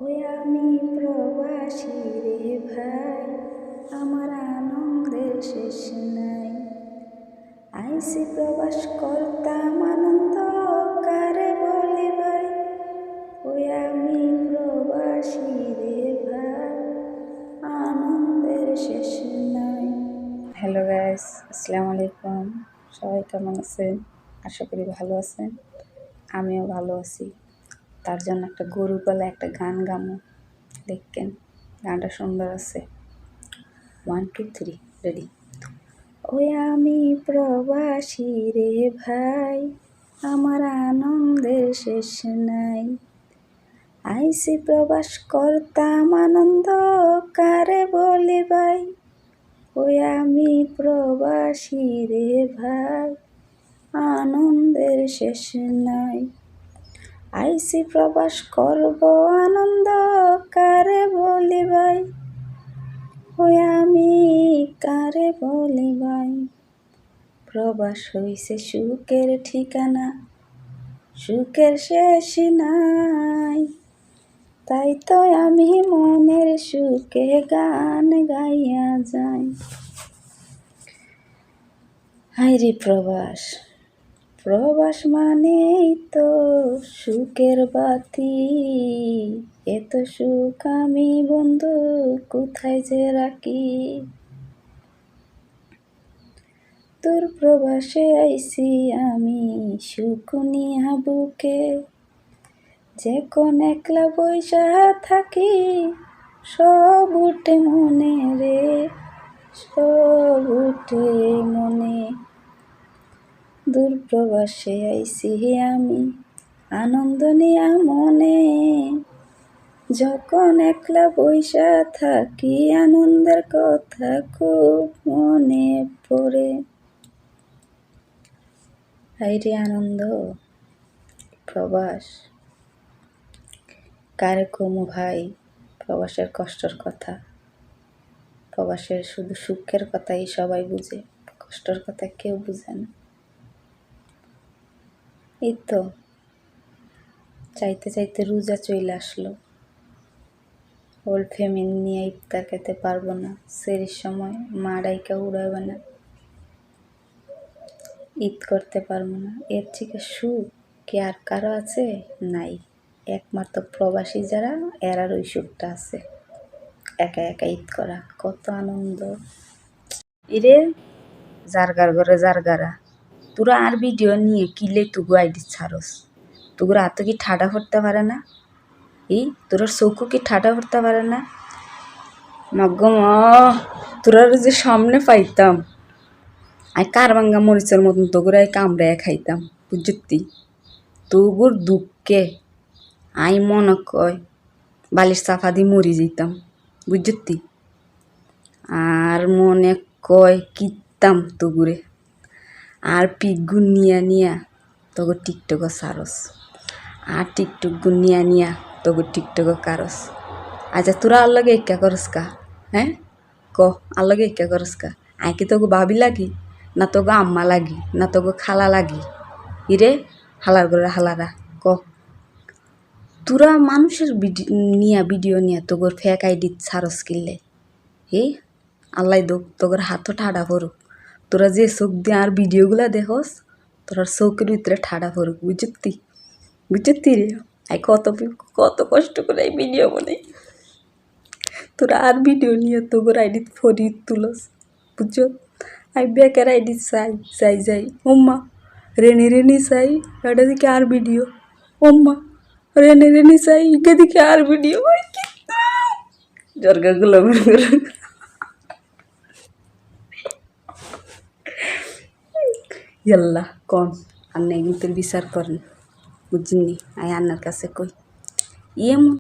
ওই আমি প্রবাসী রে ভাই, আমার আনন্দের শেষ নাই। আইসি প্রবাস করতাম আনন্দ কারে বলি ভাই, ওই আমি প্রবাসী রে ভাই, আনন্দের শেষ নাই। হ্যালো গাইস, আসসালামু আলাইকুম। সবাই কেমন আছেন? আশা করি ভালো আছেন। আমিও ভালো আছি। তার জন্য একটা গরু গলা একটা গান গামো, দেখেন গানটা সুন্দর আছে। 1 2 3 রেডি। ওই আমি প্রবাসী রে ভাই, আমার আনন্দের শেষ নাই। আইসি প্রবাস করতাম আনন্দ কারে বলি ভাই, ওই আমি প্রবাসী রে ভাই, আনন্দের শেষ নাই। আইসি প্রবাস করব আনন্দ কারে বলি ভাই, ওই আমি কারে বলি ভাই। প্রবাস হইছে সুখের ঠিকানা, সুখের শেষ নাই। তাই তো আমি মনের সুখে গান গাইয়া যাই। হায়রে প্রবাস, প্রবাস মানেই তো সুখের বাতি। এত সুখ আমি বন্ধু কোথায় যে রাখি। তোর প্রবাসে আইছি আমি সুখ নিয়া বুকে, যখন একলা বৈশা থাকি সব উঠে মনে রে, সব উঠে মনে। দূর প্রবাসে আইছি আমি আনন্দ নিয়া মনে, যখন একলা বৈশা থাকি আনন্দের কথা খুব মনে পড়ে। হায়রে আনন্দ প্রবাস, কারে কমু ভাই প্রবাসের কষ্টের কথা। প্রবাসের শুধু সুখের কথাই সবাই বুঝে, কষ্টের কথা কেউ বুঝে না। এই তো চাইতে চাইতে রোজা চলে আসলো। হোল ফ্যামিলি নিয়ে ইফতার খেতে পারবো না, সেরির সময় মা ডাইকা উড়াবে না, ঈদ করতে পারবো না। এর থেকে সুখ কি আর কারো আছে? নাই। একমাত্র প্রবাসী যারা, এরার ওই সুখটা আছে। একা একা ঈদ করা কত আনন্দ। ইরে জারগার ঘরে জারগারা, তোরা আর ভিডিও নিয়ে কিলে তুগু আইডি ছাড়স। তুগুর হাত কি ঠাডা করতে পারে না? তোর চৌকু কি ঠাডা করতে পারে না? মাগম তোরা যে সামনে পাইতাম, আই কারবাঙ্গা মরিচের মতন তোগুরাই কামড়ায় খাইতাম, বুঝতি? তোগুর দুঃখে আই মনে কয় বালির চাপা দিয়ে মরি যেতাম, বুঝতি? আর মনে কয় কিতাম তোগুরে, আর পিকগুন নিয়া নিয়া তোগো টিকটক সারস, আর টিকটক গুন নিয়া নিয়া তোগো টিকটক কারস। আচ্ছা তোরা আল্লাগে একা করস কা? হ্যাঁ ক, আল্লাগে একা করস কা? আই কি তোগো ভাবি লাগি, না তোগো আম্মা লাগি, না তোগো খালা লাগি? ইরে হালার করে হালারা ক। তোরা মানুষের ভিডিও নিয়া তোগোর ফেক আইডি ছাড়স কিনলে, আল্লাহ দোক তোগোর হাতও ঠাডা পড়ুক। তোরা যে চোখ দিয়ে আর ভিডিওগুলা দেখস, তোরা চৌকের ভিতরে ঠাডা পড়ুক, বুঝতি? বুঝতি রে? আই কত কত কষ্ট করে এই ভিডিও বানাই। তোরা আর ভিডিও নিয়ে তোগোর আইডি ফরি তুলস, বুঝছো? আই বেকার আইডি চাই চাই যাই। ওম্মা রেনি রেনি চাই, এটা দিকে আর ভিডিও। ওম্মা রেনি রেনি চাই, ইকে দিকে আর ভিডিও। জর্গাগুলো ইয়াল্লা কন আর নেগিতের বিচার করেন, বুঝিনি? আই আন্নার কাছে কই ইয়ে